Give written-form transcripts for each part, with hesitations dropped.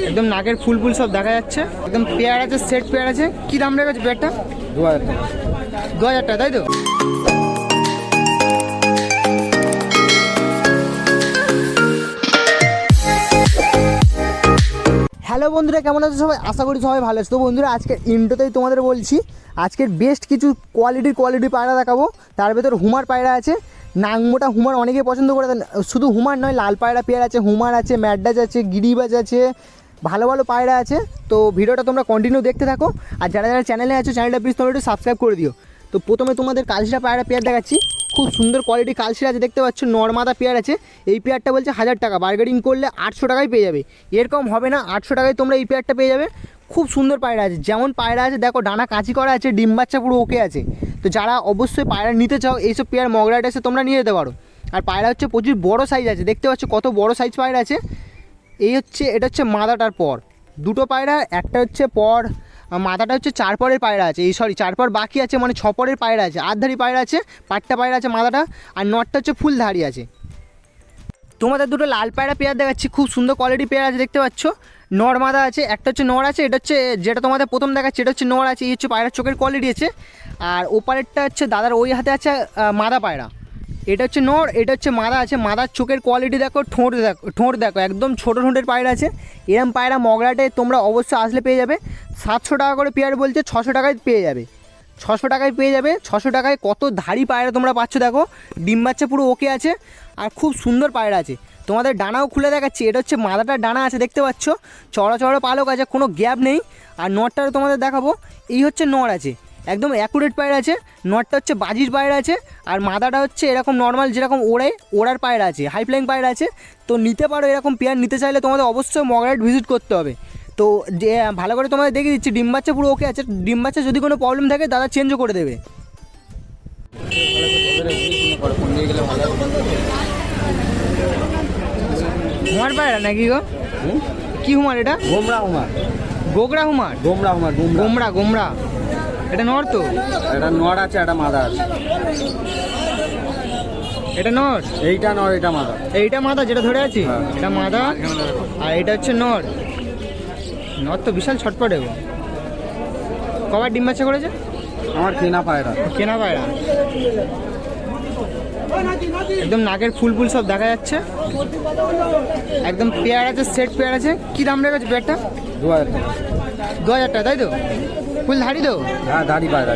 একদম নাকের ফুল ফুল সব দেখা যাচ্ছে। একদম পেয়ার আছে, সেট পেয়ার আছে। কি দাম রেখেছে পেয়ারটা? 2000 টাকা। 2000 টাকা, তাই তো? হ্যালো বন্ধুরা, কেমন আছো সবাই? আশা করি সবাই ভালো আছে। তো বন্ধুরা, আজকের ইন্ট্রোতেই তোমাদের বলছি আজকের বেস্ট কিছু কোয়ালিটি পায়রা দেখাবো। তার ভেতর হুমার পায়রা আছে, নাংমোটা হুমার অনেকেই পছন্দ করে। শুধু হুমার নয়, লাল পায়রা পেয়ার আছে, হুমার আছে, ম্যাড্রাস আছে, গিরিবাজ আছে, ভালো ভালো পায়রা আছে। তো ভিডিওটা তোমরা কন্টিনিউ দেখতে থাকো। আর যারা যারা চ্যানেলে আছো, চ্যানেলটা প্লিজ তোমরা একটু সাবস্ক্রাইব করে দিও। তো প্রথমে তোমাদের কালশিরা পায়রা পেয়ার দেখাচ্ছি। খুব সুন্দর কোয়ালিটি কালশিরা আছে, দেখতে পাচ্ছ। নর্মাদা পেয়ার আছে। এই পেয়ারটা বলছে 1000 টাকা, বার্গেনিং করলে 800 টাকায় পেয়ে যাবে। এরকম হবে না, 800 টাকায় তোমরা এই পেয়ারটা পেয়ে যাবে। খুব সুন্দর পায়রা আছে, যেমন পায়রা আছে দেখো, ডানা কাঁচি করা আছে, ডিম বাচ্চা পুরো ওকে আছে। তো যারা অবশ্যই পায়রা নিতে চাও, এইসব পেয়ার মগরাট এসে তোমরা নিয়ে যেতে পারো। আর পায়রা হচ্ছে প্রচুর বড় সাইজ আছে, দেখতে পাচ্ছ কত বড় সাইজ পায়রা আছে। এটা হচ্ছে মাদাটার পর দুটো পায়রা, একটা হচ্ছে পর মাথাটা হচ্ছে 4 পরের পায়রা আছে, 4 পর বাকি আছে, মানে 6 পরের পায়রা আছে, আটধারি পায়রা আছে, পাট্টা পায়রা আছে মাথাটা, আর নটটা হচ্ছে ফুলধারি আছে। তোমাদের দুটো লাল পায়রা পেয়ার দেখাচ্ছি, খুব সুন্দর কোয়ালিটি পেয়ার আছে, দেখতে পাচ্ছ। নর মাদা আছে, একটা হচ্ছে নর আছে, এটা হচ্ছে যেটা তোমাদের প্রথম দেখাচ্ছে, এটা হচ্ছে নর আছে। এই হচ্ছে পায়রার চোখের কোয়ালিটি আছে। আর ওপারেরটা হচ্ছে দাদার ওই হাতে আছে মাদা পায়রা। এটা হচ্ছে নর, এটা হচ্ছে মাদা আছে। মাদার চোখের কোয়ালিটি দেখো, ঠোঁট দেখো, একদম ছোটো ঠোঁটের পায়রা আছে। এরম পায়রা মগরাটে তোমরা অবশ্যই আসলে পেয়ে যাবে। 700 টাকা করে পেয়ার বলছে, 600 টাকায় পেয়ে যাবে। 600 টাকায় পেয়ে যাবে। 600 টাকায় কত ধাড়ি পায়রা তোমরা পাচ্ছ দেখো, ডিম বাচ্চা পুরো ওকে আছে। আর খুব সুন্দর পায়রা আছে। তোমাদের ডানাও খুলে দেখাচ্ছি, এটা হচ্ছে মাদাটার ডানা আছে, দেখতে পাচ্ছ। চড়া চড়া পালক আছে, কোনো গ্যাপ নেই। আর নটটাও তোমাদের দেখাবো, এই হচ্ছে নর আছে, একদম অ্যাকুরেট পায়রা আছে। নটটা হচ্ছে বাজির পায়রা আছে। আর মাদাটা হচ্ছে এরকম নর্মাল যেরকম ওড়ার পায়রা আছে, হাই ফ্লাইং পায়রা আছে। তো নিতে পারো, এরকম পেয়ার নিতে চাইলে তোমাদের অবশ্যই মগরাট ভিজিট করতে হবে। তো যে ভালো করে তোমাদের দেখিয়ে দিচ্ছি, ডিম বাচ্চা পুরো ওকে আছে। ডিম বাচ্চা যদি কোনো প্রবলেম থাকে দাদা চেঞ্জও করে দেবে। হুমার পায়রা নাকি গো? কি হুমার এটা? গোমরা হুমার। গোগরা হুমার? গোমরা। এটা নর তো? এটা নর আছে, এটা মাদা আছে। এটা নর, এইটা নর, এটা মাদা। এইটা মাদা যেটা ধরে আছি, হ্যাঁ। এটা মাদা। আর এটা হচ্ছে নর। নর তো বিশাল ছটপটে গো। কবার ডিম বাচ্চা করেছে? আমার কেনা পায়রা। কেনা পায়রা। একদম নাকের ফুল ফুল সব দেখা যাচ্ছে। একদম পেয়ার আছে, সেট পেয়ার আছে। কি দাম রেখেছে পেয়ারটা? 2000 টাকা। 2000 টাকা, তাই তো? ফুল ধাড়ি তো? হ্যাঁ, দাড়ি পায়রা।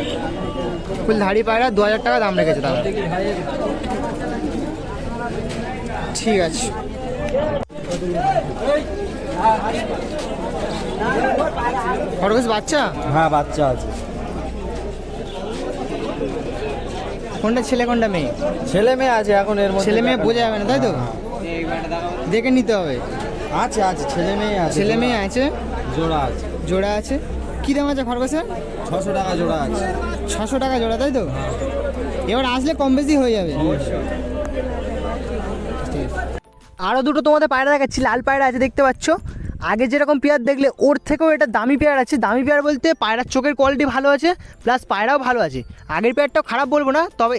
ফুল ধাড়ি পায়রা 2000 টাকা দাম রেখেছে দাদা। ঠিক আছে। খরগোশ বাচ্চা? হ্যাঁ, বাচ্চা আছে। কোনটা ছেলে কোনটা মেয়ে? ছেলে মেয়ে আছে, এখন এর মধ্যে ছেলে মেয়ে বোঝা যাবে না, তাই তো? দেখে নিতে হবে। আছে ছেলে মেয়ে আছে। ছেলে মেয়ে আছে, জোড়া আছে। কি দাম আছে খরগোশের? 600 টাকা জোড়া আছে। 600 টাকা জোড়া, তাই তো? এবার আসলে কম বেশি হয়ে যাবে। আরও দুটো তোমাদের পায়রা দেখাচ্ছি, লাল পায়রা আছে, দেখতে পাচ্ছ। আগে যেরকম পেয়ার দেখলে, ওর থেকেও এটা দামি পেয়ার আছে। দামি পেয়ার বলতে পায়রার চোখের কোয়ালিটি ভালো আছে, প্লাস পায়রাও ভালো আছে। আগের পেয়ারটাও খারাপ বলবো না, তবে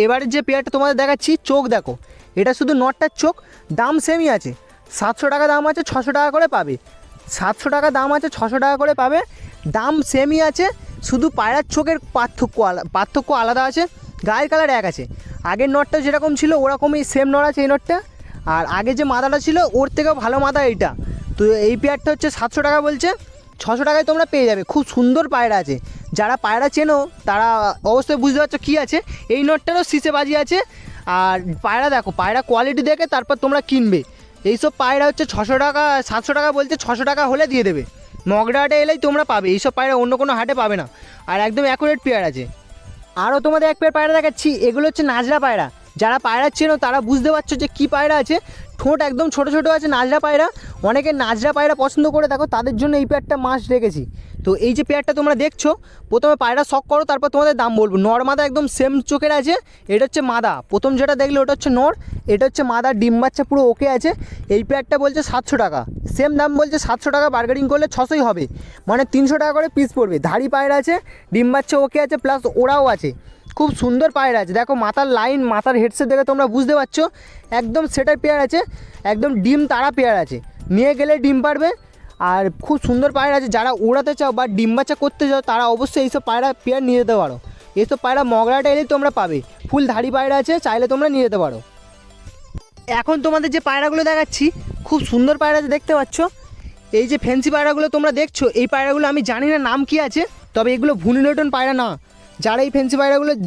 এবারের যে পেয়ারটা তোমাদের দেখাচ্ছি, চোখ দেখো, এটা শুধু নটটার চোখ। দাম সেমই আছে, 700 টাকা দাম আছে, 600 টাকা করে পাবে। 700 টাকা দাম আছে, 600 টাকা করে পাবে। দাম সেমই আছে, শুধু পায়রার চোখের পার্থক্য আলাদা আছে। গায়ের কালার এক আছে। আগের নটটা যেরকম ছিল ওরকমই সেম নট আছে এই নটটা। আর আগে যে মাদাটা ছিল ওর থেকেও ভালো মাদা এইটা। তো এই পেয়ারটা হচ্ছে 700 টাকা বলছে, 600 টাকায় তোমরা পেয়ে যাবে। খুব সুন্দর পায়রা আছে, যারা পায়রা চেনো তারা অবশ্যই বুঝতে পারছো কী আছে। এই নটটারও শীষে বাজি আছে। আর পায়রা দেখো, পায়রা কোয়ালিটি দেখে তারপর তোমরা কিনবে। এইসব পায়রা হচ্ছে 600 টাকা, 700 টাকা বলছে, 600 টাকা হলে দিয়ে দেবে। মগরা হাটে এলেই তোমরা পাবে এইসব পায়রা, অন্য কোনো হাটে পাবে না। আর একদম অ্যাকুরেট পেয়ার আছে। আরও তোমাদের এক পেয়ার পায়রা দেখাচ্ছি, এগুলো হচ্ছে নাজরা পায়রা। যারা পায়রা চেনো তারা বুঝতে পারছো যে কী পায়রা আছে। ঠোঁট একদম ছোটো ছোটো আছে, নাজরা পায়রা। অনেকে নাজরা পায়রা পছন্দ করে, দেখো তাদের জন্য এই পেয়ারটা মাস্ট রেখেছি। তো এই যে পেয়ারটা তোমরা দেখছো, প্রথমে পায়রা শখ করো, তারপর তোমাদের দাম বলবো। নর মাদা একদম সেম চোখের আছে। এটা হচ্ছে মাদা, প্রথম যেটা দেখলে ওটা হচ্ছে নর, এটা হচ্ছে মাদা, ডিম বাচ্চা পুরো ওকে আছে। এই পেয়ারটা বলছে 700 টাকা, সেম দাম বলছে 700 টাকা, বার্গেনিং করলে 600ই হবে, মানে 300 টাকা করে পিস পড়বে। ধাড়ি পায়রা আছে, ডিম বাচ্চা ওকে আছে, প্লাস ওরাও আছে। খুব সুন্দর পায়রা আছে, দেখো মাথার লাইন, মাথার হেডসেট দেখে তোমরা বুঝতে পারছো একদম সেটার পেয়ার আছে। একদম ডিম তারা পেয়ার আছে, নিয়ে গেলে ডিম পারবে। আর খুব সুন্দর পায়রা আছে, যারা উড়াতে চাও বা ডিম বাচ্চা করতে চাও তারা অবশ্যই এইসব পায়রা পেয়ার নিয়ে যেতে পারো। এইসব পায়রা মগরাহাটে এলেই তোমরা পাবে, ফুল ধাড়ি পায়রা আছে, চাইলে তোমরা নিয়ে যেতে পারো। এখন তোমাদের যে পায়রাগুলো দেখাচ্ছি খুব সুন্দর পায়রা আছে, দেখতে পাচ্ছ। এই যে ফ্যান্সি পায়রাগুলো তোমরা দেখছো, এই পায়রাগুলো আমি জানি না নাম কি আছে, তবে এগুলো ভুনিলোটন পায়রা না। যারা এই ফ্যান্সি পায়রাগুলোর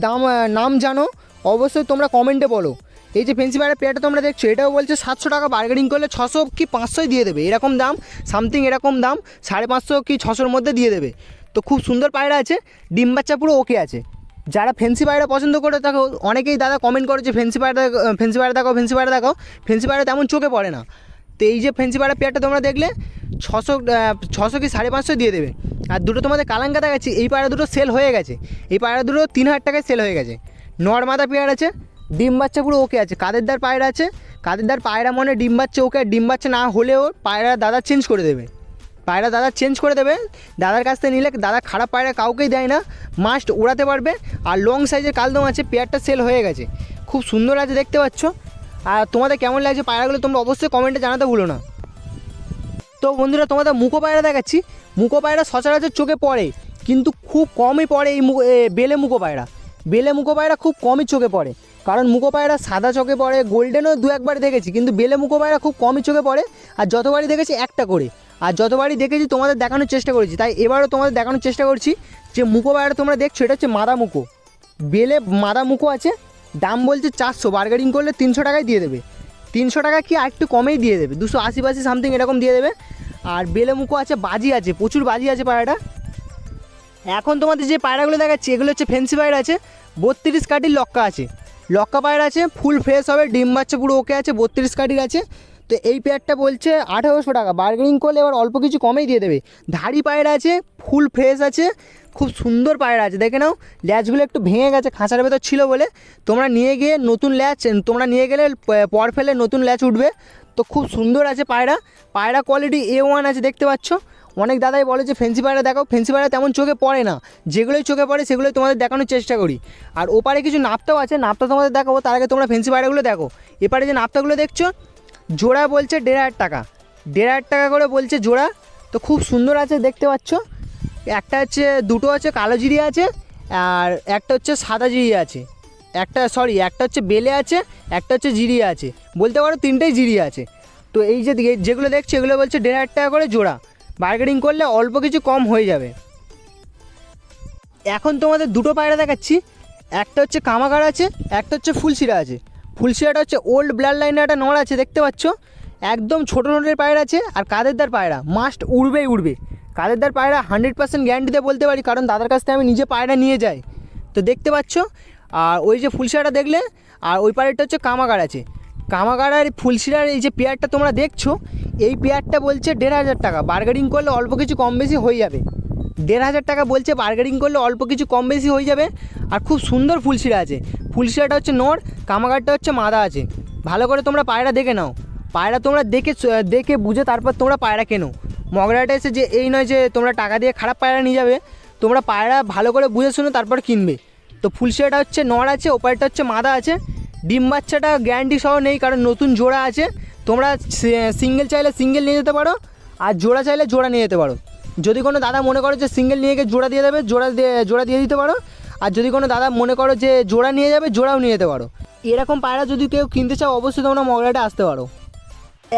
নাম জানো অবশ্যই তোমরা কমেন্টে বলো। এই যে ফ্যান্সি পায়রা পেয়ারটা তোমরা দেখছো, এটাও বলছে 700 টাকা, বার্গেনিং করলে 600 কি 500 দিয়ে দেবে, এরকম দাম সামথিং, এরকম দাম 550 কি 600-র মধ্যে দিয়ে দেবে। তো খুব সুন্দর পায়রা আছে, ডিম বাচ্চা পুরো ওকে আছে। যারা ফ্যান্সি পায়রা পছন্দ করে থাকো, অনেকেই দাদা কমেন্ট করে যে ফ্যান্সি পায়রা ফ্যান্সি পায়রা দেখাও, ফ্যান্সি পায়রা দেখাও, ফ্যান্সি পায়রা তেমন চোখে পড়ে না। তো এই যে ফ্যান্সি পায়রা পেয়ারটা তোমরা দেখলে 600 কি 550 দিয়ে দেবে। আর দুটো তোমাদের কালাঙ্কা দেখাচ্ছি, এই পায়রা দুটো সেল হয়ে গেছে, এই পায়রা দুটো 3000 টাকায় সেল হয়ে গেছে। নর্মাদা পেয়ার আছে, ডিম বাচ্চা পুরো ওকে আছে। কাদেরদার পায়রা আছে, কাদেরদার পায়রা মনে ডিম বাচ্চা ওকে, ডিম বাচ্চা না হলেও পায়রা দাদা চেঞ্জ করে দেবে, পায়রা দাদা চেঞ্জ করে দেবে। দাদার কাছ থেকে নিলে দাদা খারাপ পায়রা কাউকেই দেয় না, মাস্ট উড়াতে পারবে। আর লং সাইজের কালদম আছে, পেয়ারটা সেল হয়ে গেছে, খুব সুন্দর আছে, দেখতে পাচ্ছ। আর তোমাদের কেমন লাগছে পায়রাগুলো তোমরা অবশ্যই কমেন্টে জানাতে ভুলো না। তো বন্ধুরা তোমাদের মুখো পায়রা দেখাচ্ছি। মুখো পায়রা সচরাচর চোখে পড়ে, কিন্তু খুব কমই পড়ে এই বেলে মুখো পায়রা। বেলে মুখো পায়রা খুব কমই চোখে পড়ে, কারণ মুখো পায়রা সাদা চোখে পড়ে, গোল্ডেনও দু একবার দেখেছি, কিন্তু বেলে মুখো পায়রা খুব কমই চোখে পড়ে। আর যতবারই দেখেছি একটা করে, আর যতবারই দেখেছি তোমাদের দেখানোর চেষ্টা করেছি, তাই এবারও তোমাদের দেখানোর চেষ্টা করছি। যে মুখো পায়রা তোমরা দেখছো, এটা হচ্ছে মাদা মুখো, বেলে মাদা মুখো আছে। দাম বলছে 400, বার্গেনিং করলে 300 টাকায় দিয়ে দেবে। 300 টাকা কি আর একটু কমেই দিয়ে দেবে, 280 সামথিং এরকম দিয়ে দেবে। আর বেলে মুখো আছে, বাজি আছে, প্রচুর বাজি আছে পায়রাটা। এখন তোমাদের যে পায়রাগুলো দেখাচ্ছি এগুলো হচ্ছে ফ্যান্সি পায়রা আছে, 32 কাঠির লক্কা আছে, লক্কা পায়রা আছে, ফুল ফ্রেশ হবে, ডিম বাচ্চা পুরো ওকে আছে, 32 কাঠির আছে। তো এই পেয়ারটা বলছে 1800 টাকা, বার্গেনিং করলে এবার অল্প কিছু কমেই দিয়ে দেবে। ধাড়ি পায়রা আছে, ফুল ফ্রেশ আছে, খুব সুন্দর পায়রা আছে, দেখে নাও। ল্যাচগুলো একটু ভেঙে গেছে, খাঁচার ভেতর ছিল বলে, তোমরা নিয়ে গিয়ে নতুন ল্যাচ তোমরা নিয়ে গেলে পর ফেলে নতুন ল্যাচ উঠবে। তো খুব সুন্দর আছে পায়রা, পায়রা কোয়ালিটি A1 আছে, দেখতে পাচ্ছ। অনেক দাদাই বলে যে ফেন্সি পায়রা দেখাও, ফেন্সি পায়রা তেমন চোখে পড়ে না, যেগুলোই চোখে পড়ে সেগুলোই তোমাদের দেখানোর চেষ্টা করি। আর ওপারে কিছু নাপ্তাও আছে, নাপ্তা তোমাদের দেখাবো, তার আগে তোমরা ফেন্সি পায়রাগুলো দেখো। এপারে যে নাপ্তাগুলো দেখছো, জোড়া বলছে 1500 টাকা, 1500 টাকা করে বলছে জোড়া। তো খুব সুন্দর আছে, দেখতে পাচ্ছ। একটা হচ্ছে, দুটো আছে কালো জিরি আছে, আর একটা হচ্ছে সাদা জিরি আছে, একটা হচ্ছে বেলে আছে, একটা হচ্ছে জিরিয়া আছে, বলতে পারো তিনটেই জিরিয়া আছে। তো এই যে যেগুলো দেখছো এগুলো বলছে 1500 টাকা করে জোড়া, বার্গেনিং করলে অল্প কিছু কম হয়ে যাবে। এখন তোমাদের দুটো পায়রা দেখাচ্ছি, একটা হচ্ছে কামাগার আছে, একটা হচ্ছে ফুলশিরা আছে। ফুলশিরাটা হচ্ছে ওল্ড ব্লাড লাইনের একটা নড় আছে, দেখতে পাচ্ছ। একদম ছোটো নড়ের পায়রা আছে। আর কাদেরদার পায়রা মাস্ট উড়বেই উড়বে, কাদেরদার পায়রা 100% গ্যারান্টিতে বলতে পারি, কারণ দাদার কাছ থেকে আমি নিজে পায়রা নিয়ে যাই। তো দেখতে পাচ্ছ। আর ওই যে ফুলশিরাটা দেখলে, আর ওই পায়রাটা হচ্ছে কামাগার আছে। কামাগার আর ফুলশিরার এই যে পেয়ারটা তোমরা দেখছো, এই পেয়ারটা বলছে 1500 টাকা, বার্গেনিং করলে অল্প কিছু কম বেশি হয়ে যাবে। 1500 টাকা বলছে, বার্গেনিং করলে অল্প কিছু কম বেশি হয়ে যাবে। আর খুব সুন্দর ফুলশিরা আছে, ফুলশিরাটা হচ্ছে নর, কামাগারটা হচ্ছে মাদা আছে। ভালো করে তোমরা পায়রা দেখে নাও, পায়রা তোমরা দেখে বুঝে তারপর তোমরা পায়রা কেনো। মগরাহাটে এসে যে এই নয় যে তোমরা টাকা দিয়ে খারাপ পায়রা নিয়ে যাবে, তোমরা পায়রা ভালো করে বুঝে শুনে তারপর কিনবে। তো ফুলশিরাটা হচ্ছে নর আছে, ওপারটা হচ্ছে মাদা আছে। ডিম বাচ্চাটা গ্যারান্টি সহ নেই, কারণ নতুন জোড়া আছে। তোমরা সিঙ্গেল চাইলে সিঙ্গেল নিয়ে যেতে পারো, আর জোড়া চাইলে জোড়া নিয়ে যেতে পারো। যদি কোনো দাদা মনে করো যে সিঙ্গেল নিয়ে গিয়ে জোড়া দিয়ে দেবে, জোড়া দিয়ে দিতে পারো। আর যদি কোনো দাদা মনে করো যে জোড়া নিয়ে যাবে, জোড়াও নিয়ে যেতে পারো। এরকম পায়রা যদি কেউ কিনতে চাও অবশ্যই তোমরা মগরাহাটে আসতে পারো।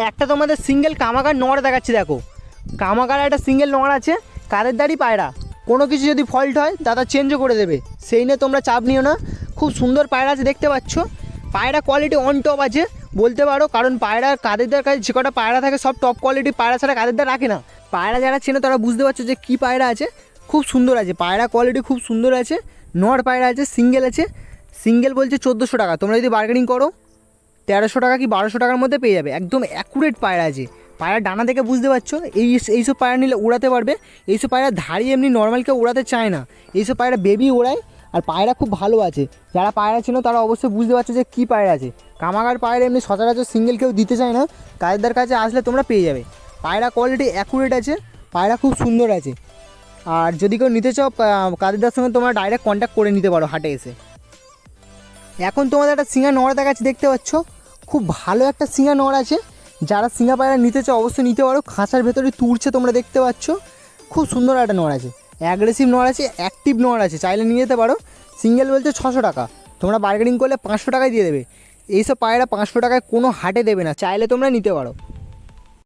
একটা তোমাদের সিঙ্গেল কামাগার নড় দেখাচ্ছি, দেখো। কামাগার একটা সিঙ্গেল নড় আছে, কাদেরদারই পায়রা, কোনো কিছু যদি ফল্ট হয় দাদা চেঞ্জও করে দেবে, সেই নিয়ে তোমরা চাপ নিও না। খুব সুন্দর পায়রা আছে, দেখতে পাচ্ছ। পায়রা কোয়ালিটি অন টপ আছে বলতে পারো, কারণ পায়রার কাদেরদার কাছে যে কটা পায়রা থাকে সব টপ কোয়ালিটি পায়রা ছাড়া কাদেরদার রাখে না। পায়রা যারা চেনো তারা বুঝতে পারছো যে কী পায়রা আছে, খুব সুন্দর আছে পায়রা কোয়ালিটি, খুব সুন্দর আছে। নড় পায়রা আছে, সিঙ্গেল আছে, সিঙ্গেল বলছে 1400 টাকা, তোমরা যদি বার্গেনিং করো 1300 টাকা কি 1200 টাকার মধ্যে পেয়ে যাবে। একদম অ্যাকুরেট পায়রা আছে, পায়রা ডানা দেখে বুঝতে পারছো। এইসব পায়রা নিলে উড়াতে পারবে। এইসব পায়রা ধাড়ি এমনি নর্মাল কেউ উড়াতে চায় না, এইসব পায়রা বেবি ওড়ায়। আর পায়রা খুব ভালো আছে, যারা পায়রা ছিল তারা অবশ্যই বুঝতে পারছো যে কী পায়রা আছে। কামাগার পায়রা এমনি সচরাচর সিঙ্গেল কেউ দিতে চায় না, কাদেরদার কাছে আসলে তোমরা পেয়ে যাবে। পায়রা কোয়ালিটি অ্যাকুরেট আছে, পায়রা খুব সুন্দর আছে। আর যদি কেউ নিতে চাও কাদেরদার সঙ্গে তোমরা ডাইরেক্ট কন্ট্যাক্ট করে নিতে পারো হাটে এসে। এখন তোমাদের একটা সিঙ্গা নড় দেখাচ্ছে, দেখতে পাচ্ছ। খুব ভালো একটা সিঙ্গা নড় আছে, যারা সিঙ্গা পায়রা নিতে চাও অবশ্যই নিতে পারো। খাঁচার ভেতরে তুলছে তোমরা দেখতে পাচ্ছ, খুব সুন্দর একটা নড় আছে, অ্যাগ্রেসিভ নড় আছে, অ্যাক্টিভ নড় আছে, চাইলে নিয়ে যেতে পারো। সিঙ্গেল বলছে 600 টাকা, তোমরা বার্গেনিং করলে 500 টাকায় দিয়ে দেবে। এইসব পায়রা 500 টাকায় কোনো হাটে দেবে না, চাইলে তোমরা নিতে পারো।